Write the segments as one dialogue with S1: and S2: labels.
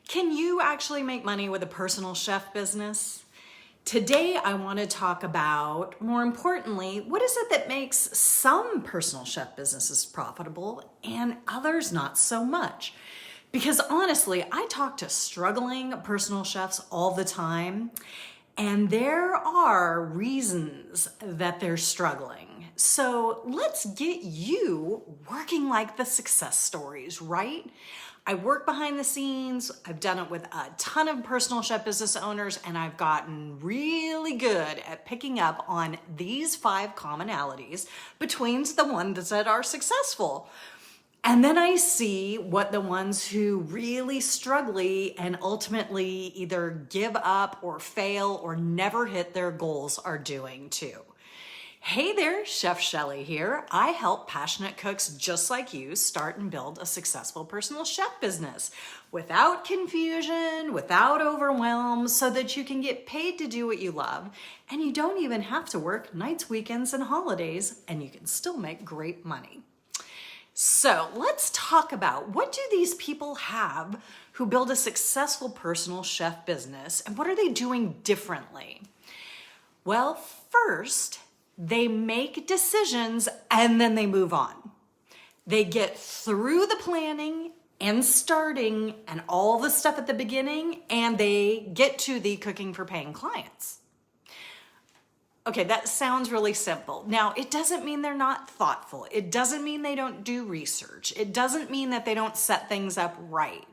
S1: Can you actually make money with a personal chef business? Today, I want to talk about, more importantly, what is it that makes some personal chef businesses profitable and others not so much? Because honestly, I talk to struggling personal chefs all the time, and there are reasons that they're struggling. So let's get you working like the success stories, right? I work behind the scenes. I've done it with a ton of personal chef business owners, and I've gotten really good at picking up on these 5 commonalities between the ones that are successful. And then I see what the ones who really struggle and ultimately either give up or fail or never hit their goals are doing too. Hey there, Chef Shelly here. I help passionate cooks just like you start and build a successful personal chef business without confusion, without overwhelm, so that you can get paid to do what you love and you don't even have to work nights, weekends, and holidays, and you can still make great money. So let's talk about, what do these people have who build a successful personal chef business, and what are they doing differently? Well, first, they make decisions and then they move on. They get through the planning and starting and all the stuff at the beginning, and they get to the cooking for paying clients. Okay, that sounds really simple. Now, it doesn't mean they're not thoughtful. It doesn't mean they don't do research. It doesn't mean that they don't set things up right.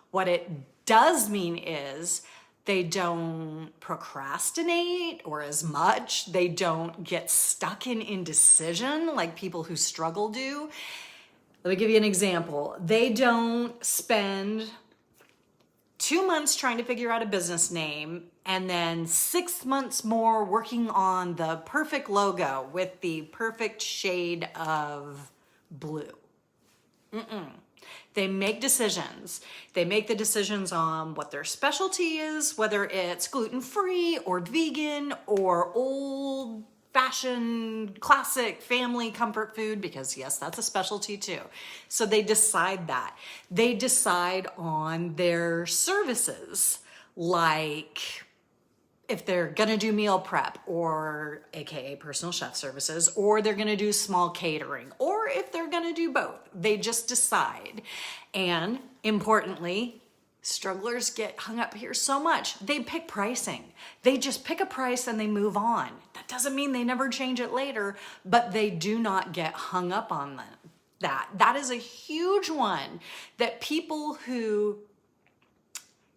S1: What it does mean is they don't procrastinate or as much. They don't get stuck in indecision like people who struggle do. Let me give you an example. They don't spend 2 months trying to figure out a business name and then 6 months more working on the perfect logo with the perfect shade of blue. They make decisions. They make the decisions on what their specialty is, whether it's gluten-free or vegan or old-fashioned classic family comfort food, because yes, that's a specialty too. So they decide that. They decide on their services, like if they're gonna do meal prep, or AKA personal chef services, or they're gonna do small catering, or if they're gonna do both. They just decide. And importantly, strugglers get hung up here so much. They pick pricing. They just pick a price and they move on. That doesn't mean they never change it later, but they do not get hung up on that. That is a huge one that people who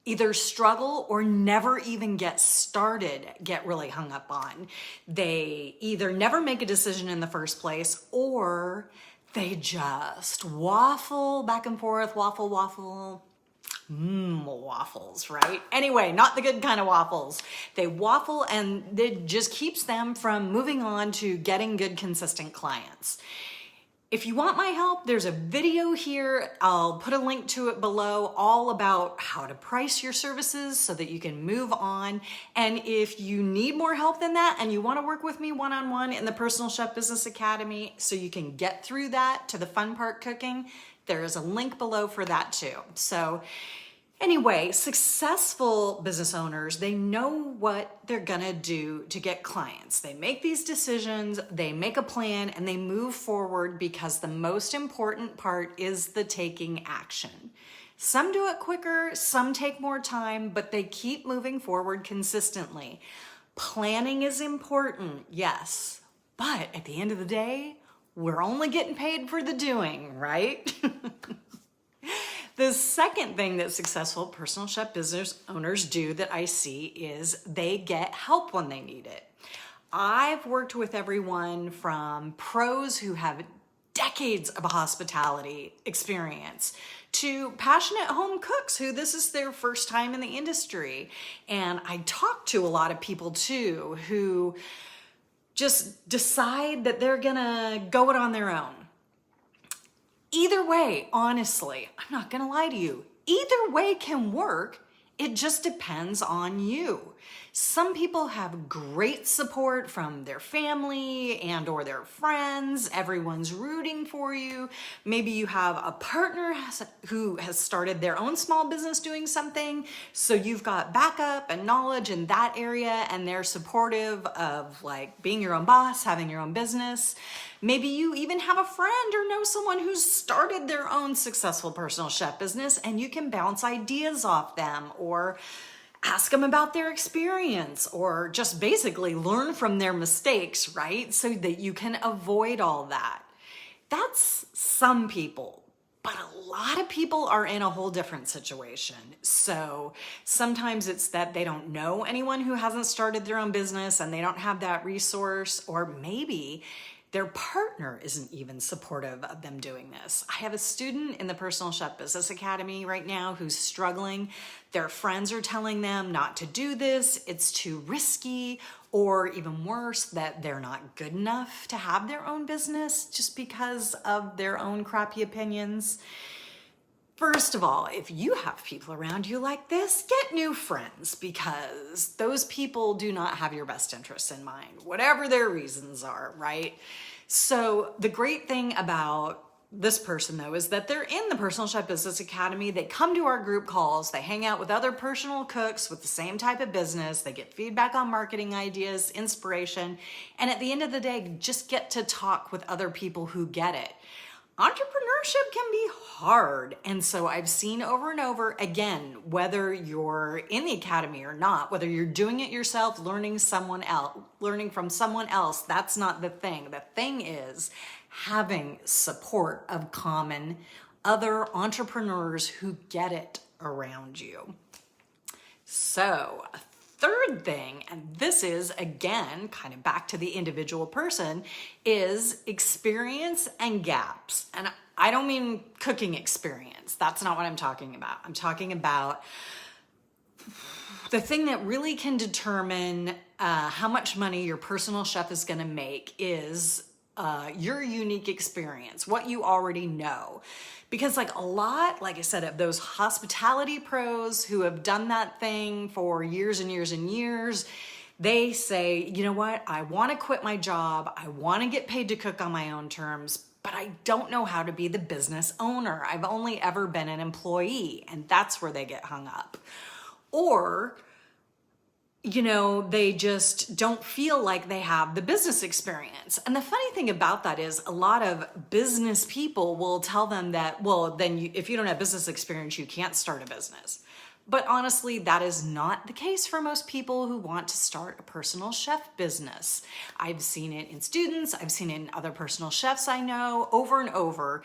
S1: either struggle or never even get started get really hung up on. They either never make a decision in the first place, or they just waffle back and forth, waffles, right? Anyway, not the good kind of waffles. They waffle, and it just keeps them from moving on to getting good, consistent clients. If you want my help, there's a video here. I'll put a link to it below, all about how to price your services so that you can move on. And if you need more help than that and you want to work with me one-on-one in the Personal Chef Business Academy so you can get through that to the fun part cooking, there is a link below for that too. So anyway, successful business owners, they know what they're gonna do to get clients. They make these decisions, they make a plan, and they move forward, because the most important part is the taking action. Some do it quicker, some take more time, but they keep moving forward consistently. Planning is important, yes, but at the end of the day, we're only getting paid for the doing, right? The second thing that successful personal chef business owners do that I see is they get help when they need it. I've worked with everyone from pros who have decades of hospitality experience to passionate home cooks who this is their first time in the industry. And I talk to a lot of people too who just decide that they're gonna go it on their own. Either way, honestly, I'm not gonna lie to you, either way can work It just depends on you. Some people have great support from their family and or their friends. Everyone's rooting for you. Maybe you have a partner who has started their own small business doing something, so you've got backup and knowledge in that area, and they're supportive of like being your own boss, having your own business. Maybe you even have a friend or know someone who's started their own successful personal chef business, and you can bounce ideas off them or ask them about their experience, or just basically learn from their mistakes, right? So that you can avoid all that. That's some people, but a lot of people are in a whole different situation. So sometimes it's that they don't know anyone who hasn't started their own business and they don't have that resource, or maybe their partner isn't even supportive of them doing this. I have a student in the Personal Chef Business Academy right now who's struggling. Their friends are telling them not to do this, it's too risky, or even worse, that they're not good enough to have their own business just because of their own crappy opinions. First of all, if you have people around you like this, get new friends, because those people do not have your best interests in mind, whatever their reasons are, right? So the great thing about this person though is that they're in the Personal Chef Business Academy. They come to our group calls, they hang out with other personal cooks with the same type of business, they get feedback on marketing ideas, inspiration, and at the end of the day, just get to talk with other people who get it. Entrepreneurship can be hard. And so I've seen over and over, again, whether you're in the academy or not, whether you're doing it yourself, learning from someone else, that's not the thing. The thing is having support of common other entrepreneurs who get it around you. So a third thing, and this is again kind of back to the individual person, is experience and gaps. And I don't mean cooking experience. That's not what I'm talking about. I'm talking about the thing that really can determine how much money your personal chef is going to make is your unique experience, what you already know. Because like a lot, like I said, of those hospitality pros who have done that thing for years and years and years, they say, you know what, I want to quit my job. I want to get paid to cook on my own terms, but I don't know how to be the business owner. I've only ever been an employee, and that's where they get hung up. Or they just don't feel like they have the business experience. And the funny thing about that is a lot of business people will tell them that, well, then if you don't have business experience, you can't start a business. But honestly, that is not the case for most people who want to start a personal chef business. I've seen it in students, I've seen it in other personal chefs I know over and over.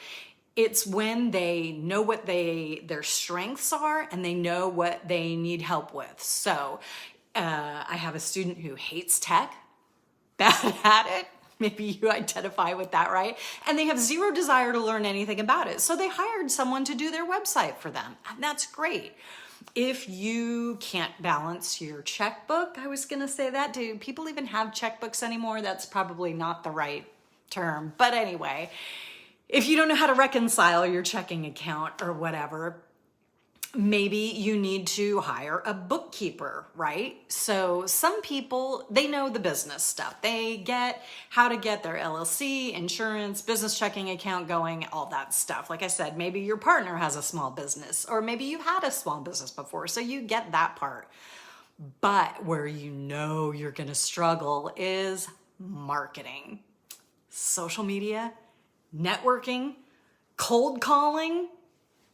S1: It's when they know what their strengths are and they know what they need help with. So I have a student who hates tech, bad at it. Maybe you identify with that, right? And they have zero desire to learn anything about it. So they hired someone to do their website for them. And that's great. If you can't balance your checkbook, I was going to say that. Do people even have checkbooks anymore? That's probably not the right term. But anyway, if you don't know how to reconcile your checking account or whatever, maybe you need to hire a bookkeeper, right? So some people, they know the business stuff. They get how to get their LLC, insurance, business checking account going, all that stuff. Like I said, maybe your partner has a small business, or maybe you had a small business before, so you get that part. But where you're going to struggle is marketing, social media, networking, cold calling.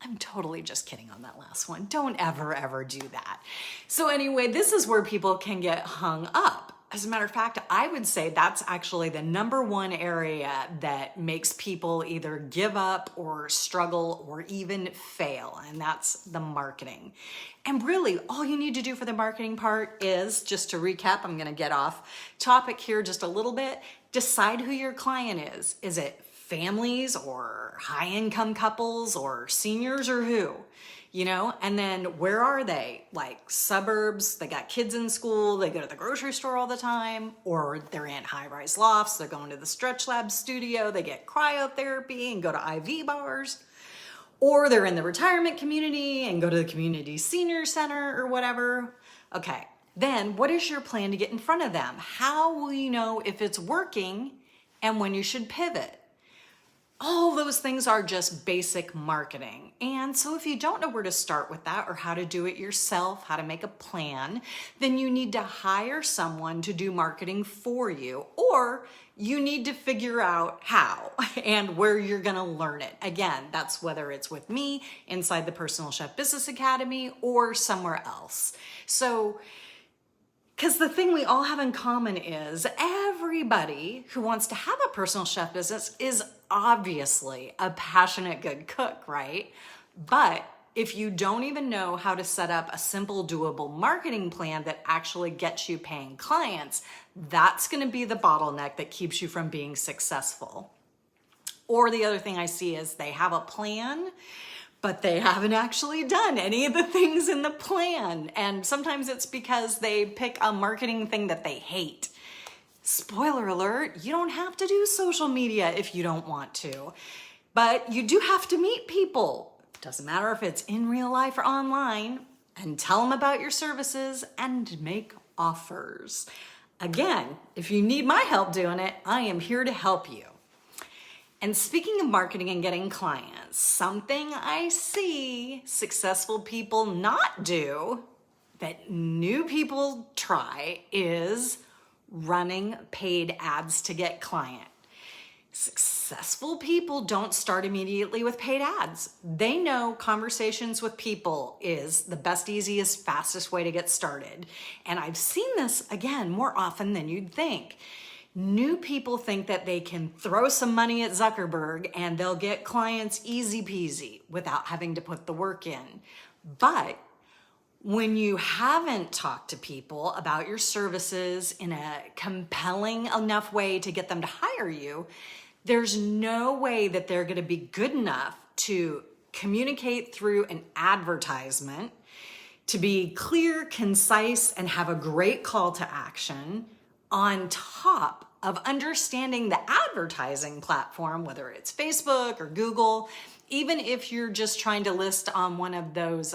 S1: I'm totally just kidding on that last one. Don't ever do that. So anyway, this is where people can get hung up. As a matter of fact, I would say that's actually the number one area that makes people either give up or struggle or even fail, and that's the marketing. And really, all you need to do for the marketing part is, just to recap, I'm gonna get off topic here just a little bit, decide who your client is. Is it families or high-income couples or seniors or who, and then where are they? Like suburbs, they got kids in school, they go to the grocery store all the time, or they're in high-rise lofts, they're going to the Stretch Lab studio, they get cryotherapy and go to IV bars. or they're in the retirement community and go to the community senior center or whatever. Okay, then what is your plan to get in front of them? How will you know if it's working and when you should pivot? All those things are just basic marketing. And so if you don't know where to start with that or how to do it yourself, how to make a plan, then you need to hire someone to do marketing for you, or you need to figure out how and where you're going to learn it. Again, that's whether it's with me inside the Personal Chef Business Academy or somewhere else. So, because the thing we all have in common is everybody who wants to have a personal chef business is obviously a passionate good cook, right? But if you don't even know how to set up a simple, doable marketing plan that actually gets you paying clients, that's going to be the bottleneck that keeps you from being successful. Or the other thing I see is they have a plan, but they haven't actually done any of the things in the plan. And sometimes it's because they pick a marketing thing that they hate. Spoiler alert, you don't have to do social media if you don't want to, but you do have to meet people. Doesn't matter if it's in real life or online, and tell them about your services and make offers. Again, if you need my help doing it, I am here to help you. And speaking of marketing and getting clients, something I see successful people not do that new people try is running paid ads to get client. Successful people don't start immediately with paid ads. They know conversations with people is the best, easiest, fastest way to get started. And I've seen this, again, more often than you'd think. New people think that they can throw some money at Zuckerberg and they'll get clients easy peasy without having to put the work in. But when you haven't talked to people about your services in a compelling enough way to get them to hire you, there's no way that they're going to be good enough to communicate through an advertisement, to be clear, concise, and have a great call to action, on top of understanding the advertising platform, whether it's Facebook or Google, even if you're just trying to list on one of those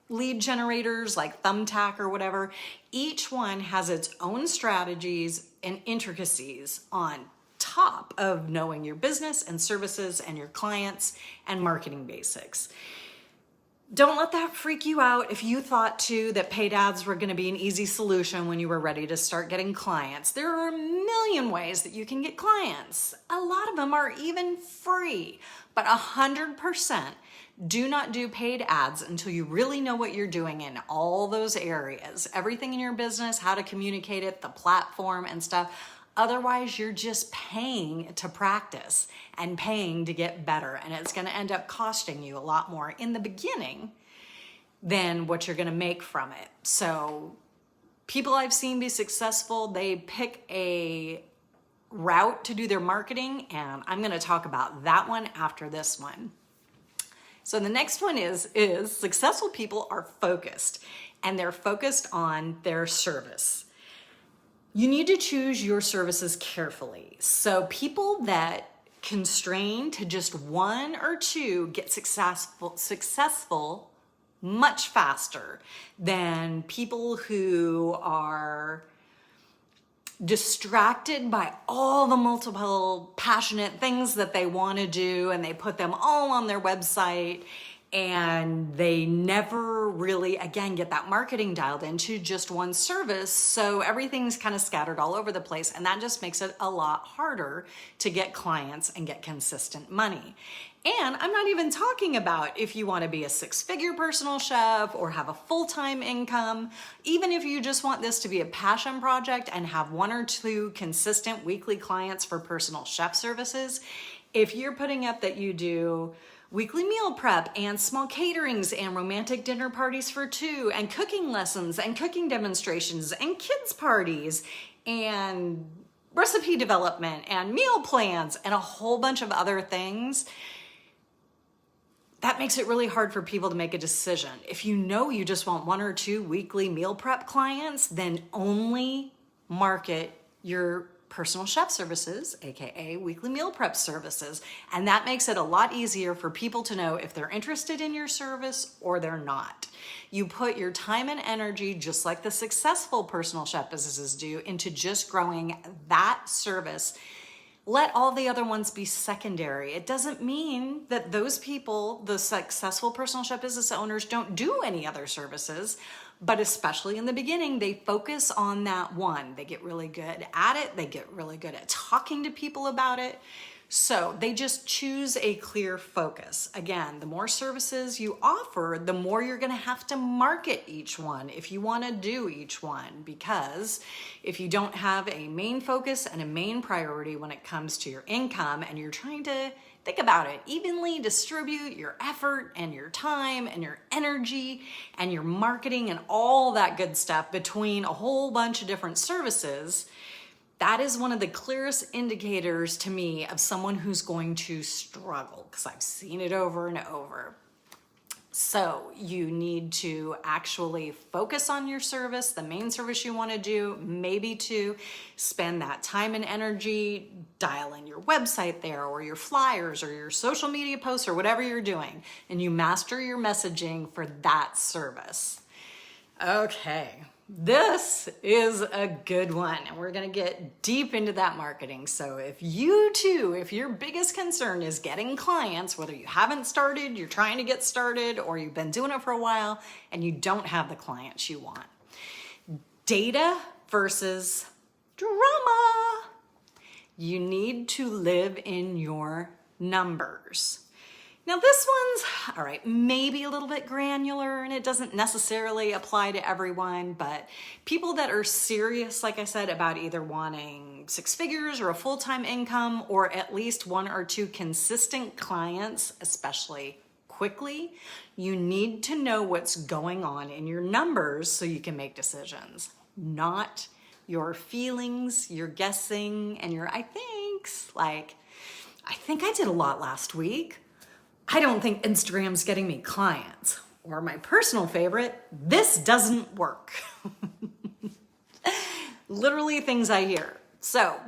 S1: lead generators like Thumbtack or whatever. Each one has its own strategies and intricacies on top of knowing your business and services and your clients and marketing basics. Don't let that freak you out if you thought too that paid ads were going to be an easy solution when you were ready to start getting clients. There are a million ways that you can get clients. A lot of them are even free, but 100% do not do paid ads until you really know what you're doing in all those areas. Everything in your business, how to communicate it, the platform and stuff. Otherwise, you're just paying to practice and paying to get better. And it's going to end up costing you a lot more in the beginning than what you're going to make from it. So people I've seen be successful, they pick a route to do their marketing. And I'm going to talk about that one after this one. So the next one is successful people are focused, and they're focused on their service. You need to choose your services carefully. So people that constrain to just one or two get successful much faster than people who are distracted by all the multiple passionate things that they want to do, and they put them all on their website, and they never really, again, get that marketing dialed into just one service. So everything's kind of scattered all over the place, and that just makes it a lot harder to get clients and get consistent money. And I'm not even talking about if you want to be a six-figure personal chef or have a full-time income. Even if you just want this to be a passion project and have one or two consistent weekly clients for personal chef services, if you're putting up that you do weekly meal prep and small caterings and romantic dinner parties for two and cooking lessons and cooking demonstrations and kids parties and recipe development and meal plans and a whole bunch of other things, that makes it really hard for people to make a decision. If you know you just want one or two weekly meal prep clients, then only market your personal chef services, aka weekly meal prep services. And that makes it a lot easier for people to know if they're interested in your service or they're not. You put your time and energy, just like the successful personal chef businesses do, into just growing that service. Let all the other ones be secondary. It doesn't mean that those people, the successful personal chef business owners, don't do any other services, but especially in the beginning, they focus on that one. They get really good at it. They get really good at talking to people about it. So they just choose a clear focus. Again, the more services you offer, the more you're gonna have to market each one if you wanna do each one, because if you don't have a main focus and a main priority when it comes to your income and you're trying to think about it, evenly distribute your effort and your time and your energy and your marketing and all that good stuff between a whole bunch of different services, that is one of the clearest indicators to me of someone who's going to struggle, because I've seen it over and over. So you need to actually focus on your service, the main service you want to do, maybe to spend that time and energy, dial in your website there or your flyers or your social media posts or whatever you're doing, and you master your messaging for that service. Okay. This is a good one, and we're going to get deep into that marketing. So if you too, if your biggest concern is getting clients, whether you haven't started, you're trying to get started, or you've been doing it for a while and you don't have the clients you want, data versus drama. You need to live in your numbers. Now this one's, all right, maybe a little bit granular and it doesn't necessarily apply to everyone, but people that are serious, like I said, about either wanting 6 figures or a full-time income or at least 1 or 2 consistent clients, especially quickly, you need to know what's going on in your numbers so you can make decisions, not your feelings, your guessing, and your I thinks. Like, I think I did a lot last week. I don't think Instagram's getting me clients. Or my personal favorite, this doesn't work. Literally things I hear. So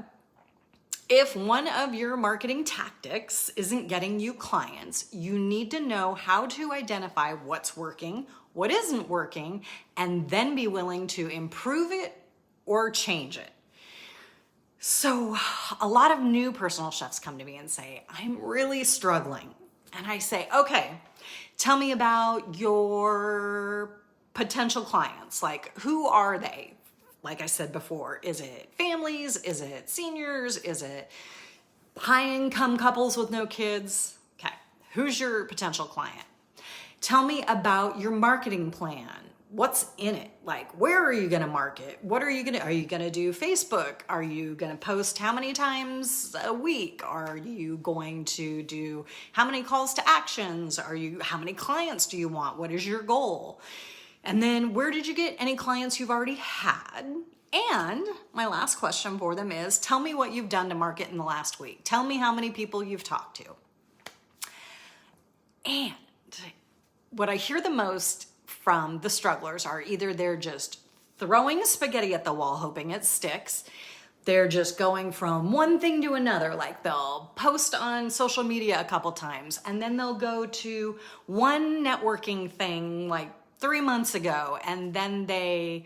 S1: if one of your marketing tactics isn't getting you clients, you need to know how to identify what's working, what isn't working, and then be willing to improve it or change it. So a lot of new personal chefs come to me and say, I'm really struggling. And I say, okay, tell me about your potential clients. Like, who are they? Like I said before, is it families? Is it seniors? Is it high-income couples with no kids? Okay, who's your potential client? Tell me about your marketing plan. What's in it? Like, where are you going to market? Are you going to do Facebook? Are you going to post how many times a week? Are you going to do how many calls to actions? How many clients do you want? What is your goal? And then where did you get any clients you've already had? And my last question for them is, tell me what you've done to market in the last week. Tell me how many people you've talked to. And what I hear the most from the strugglers are either they're just throwing spaghetti at the wall hoping it sticks. They're just going from one thing to another. Like they'll post on social media a couple times and then they'll go to one networking thing like 3 months ago. And then the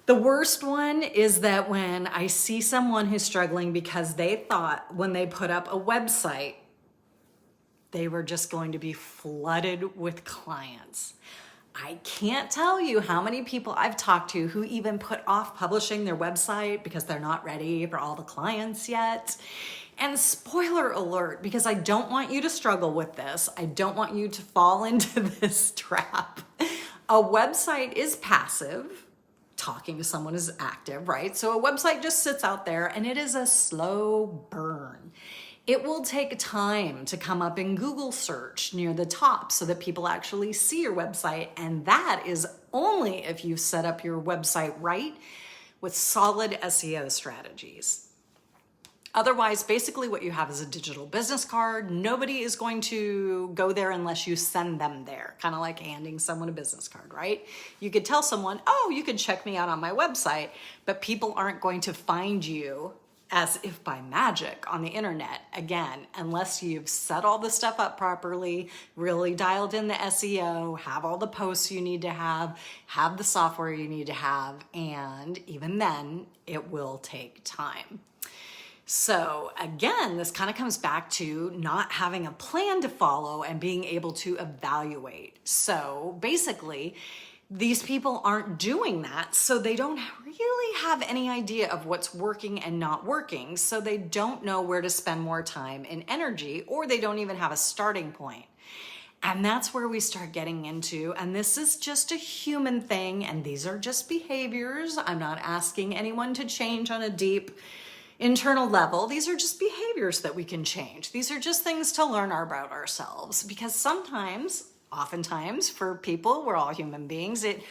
S1: worst one is that when I see someone who's struggling because they thought when they put up a website, they were just going to be flooded with clients. I can't tell you how many people I've talked to who even put off publishing their website because they're not ready for all the clients yet. And spoiler alert, because I don't want you to struggle with this. I don't want you to fall into this trap. A website is passive. Talking to someone is active, right? So a website just sits out there and it is a slow burn. It will take time to come up in Google search near the top so that people actually see your website. And that is only if you set up your website right with solid SEO strategies. Otherwise, basically what you have is a digital business card. Nobody is going to go there unless you send them there. Kind of like handing someone a business card, right? You could tell someone, oh, you can check me out on my website, but people aren't going to find you as if by magic on the internet, again, unless you've set all the stuff up properly, really dialed in the SEO, have all the posts you need to have the software you need to have, and even then, it will take time. So again, this kind of comes back to not having a plan to follow and being able to evaluate. So basically, these people aren't doing that, so they don't really have any idea of what's working and not working, so they don't know where to spend more time and energy, or they don't even have a starting point. And that's where we start getting into, and this is just a human thing, and these are just behaviors. I'm not asking anyone to change on a deep internal level. These are just behaviors that we can change. These are just things to learn about ourselves, because oftentimes for people, we're all human beings, it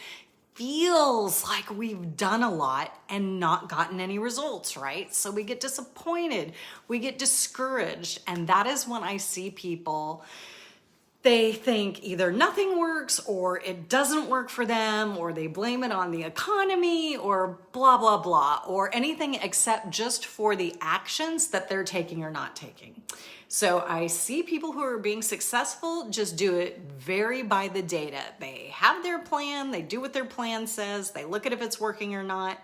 S1: feels like we've done a lot and not gotten any results, right? So we get disappointed, we get discouraged, and that is when I see people, they think either nothing works or it doesn't work for them, or they blame it on the economy or blah, blah, blah, or anything except just for the actions that they're taking or not taking. So I see people who are being successful just do it very by the data. They have their plan, they do what their plan says, they look at if it's working or not,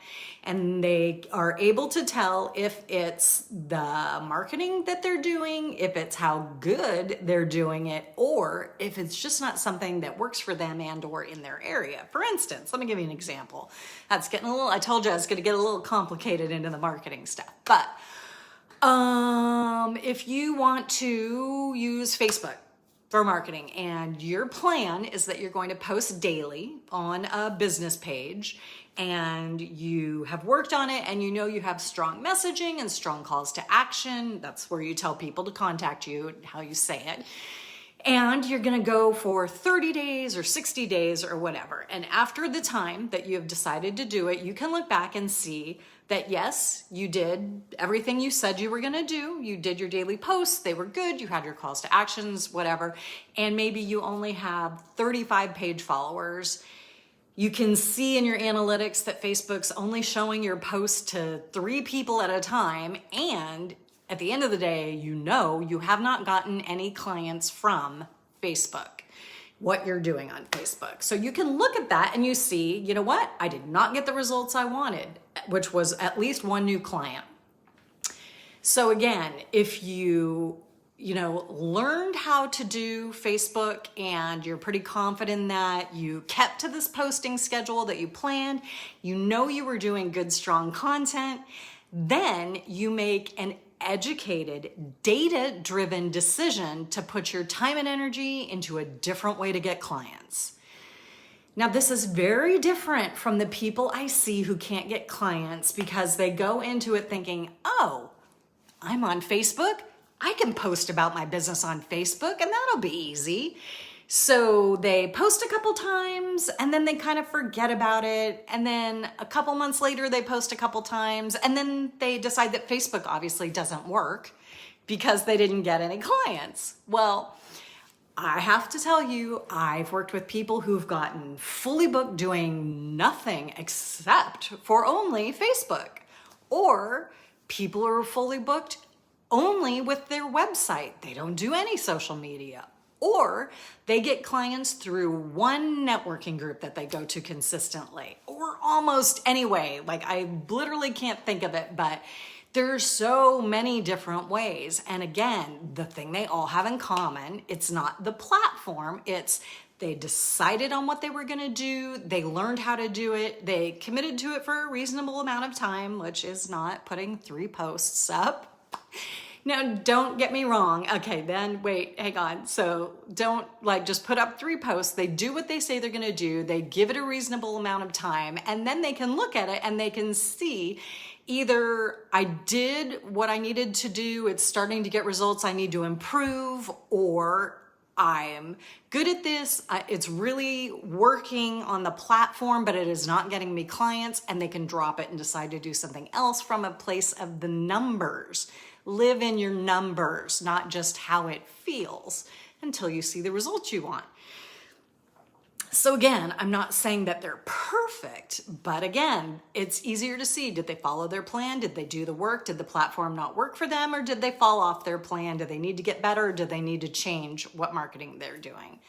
S1: and they are able to tell if it's the marketing that they're doing, if it's how good they're doing it, or if it's just not something that works for them and or in their area. For instance, let me give you an example. That's getting I told you I was going to get a little complicated into the marketing stuff, but if you want to use Facebook for marketing and your plan is that you're going to post daily on a business page, and you have worked on it and you know you have strong messaging and strong calls to action, that's where you tell people to contact you, how you say it, and you're going to go for 30 days or 60 days or whatever. And after the time that you have decided to do it, you can look back and see that yes, you did everything you said you were going to do. You did your daily posts. They were good. You had your calls to actions, whatever. And maybe you only have 35 page followers. You can see in your analytics that Facebook's only showing your post to 3 people at a time. And at the end of the day, you know you have not gotten any clients from Facebook, what you're doing on Facebook. So you can look at that and you see, you know what? I did not get the results I wanted, which was at least 1 new client. So again, if you learned how to do Facebook and you're pretty confident that you kept to this posting schedule that you planned, you know you were doing good, strong content, then you make an educated, data-driven decision to put your time and energy into a different way to get clients. Now, this is very different from the people I see who can't get clients because they go into it thinking, oh, I'm on Facebook. I can post about my business on Facebook and that'll be easy. So they post a couple times and then they kind of forget about it. And then a couple months later, they post a couple times and then they decide that Facebook obviously doesn't work because they didn't get any clients. Well, I have to tell you, I've worked with people who've gotten fully booked doing nothing except for only Facebook, or people who are fully booked only with their website. They don't do any social media. Or they get clients through one networking group that they go to consistently, or almost anyway. Like, I literally can't think of it, but there's so many different ways. And again, the thing they all have in common, it's not the platform, it's they decided on what they were going to do, they learned how to do it, they committed to it for a reasonable amount of time, which is not putting 3 posts up. Now, don't get me wrong. Okay, then wait, hang on. So don't just put up 3 posts. They do what they say they're going to do. They give it a reasonable amount of time, and then they can look at it and they can see either I did what I needed to do, it's starting to get results, I need to improve, or I am good at this, it's really working on the platform, but it is not getting me clients, and they can drop it and decide to do something else from a place of the numbers. Live in your numbers, not just how it feels, until you see the results you want. So again, I'm not saying that they're perfect, but again, it's easier to see. Did they follow their plan? Did they do the work? Did the platform not work for them? Or did they fall off their plan? Do they need to get better? Or do they need to change what marketing they're doing?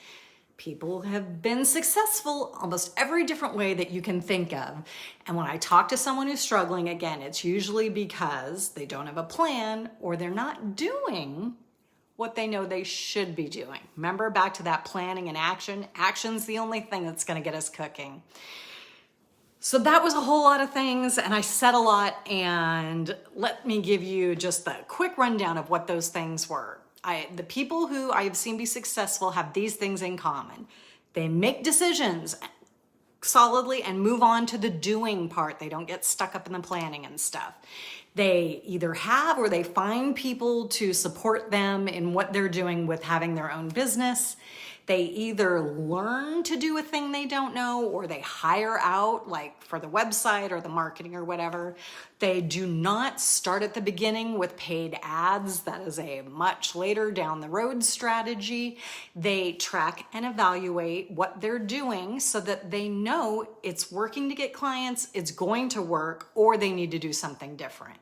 S1: People have been successful almost every different way that you can think of. And when I talk to someone who's struggling, again, it's usually because they don't have a plan or they're not doing what they know they should be doing. Remember, back to that planning and action. Action's the only thing that's going to get us cooking. So that was a whole lot of things, and I said a lot, and let me give you just a quick rundown of what those things were. The people who I have seen be successful have these things in common. They make decisions solidly and move on to the doing part. They don't get stuck up in the planning and stuff. They either have or they find people to support them in what they're doing with having their own business. They either learn to do a thing they don't know, or they hire out, like for the website or the marketing or whatever. They do not start at the beginning with paid ads. That is a much later down the road strategy. They track and evaluate what they're doing so that they know it's working to get clients, it's going to work, or they need to do something different.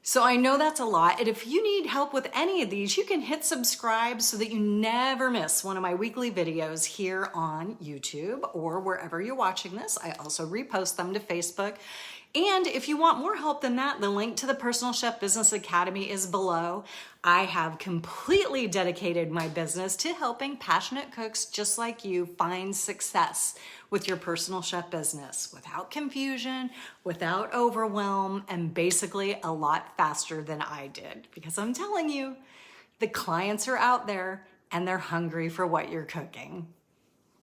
S1: So I know that's a lot, and if you need help with any of these, you can hit subscribe so that you never miss one of my weekly videos here on YouTube or wherever you're watching this. I also repost them to Facebook. And if you want more help than that, the link to the Personal Chef Business Academy is below. I have completely dedicated my business to helping passionate cooks just like you find success with your personal chef business without confusion, without overwhelm, and basically a lot faster than I did. Because I'm telling you, the clients are out there and they're hungry for what you're cooking.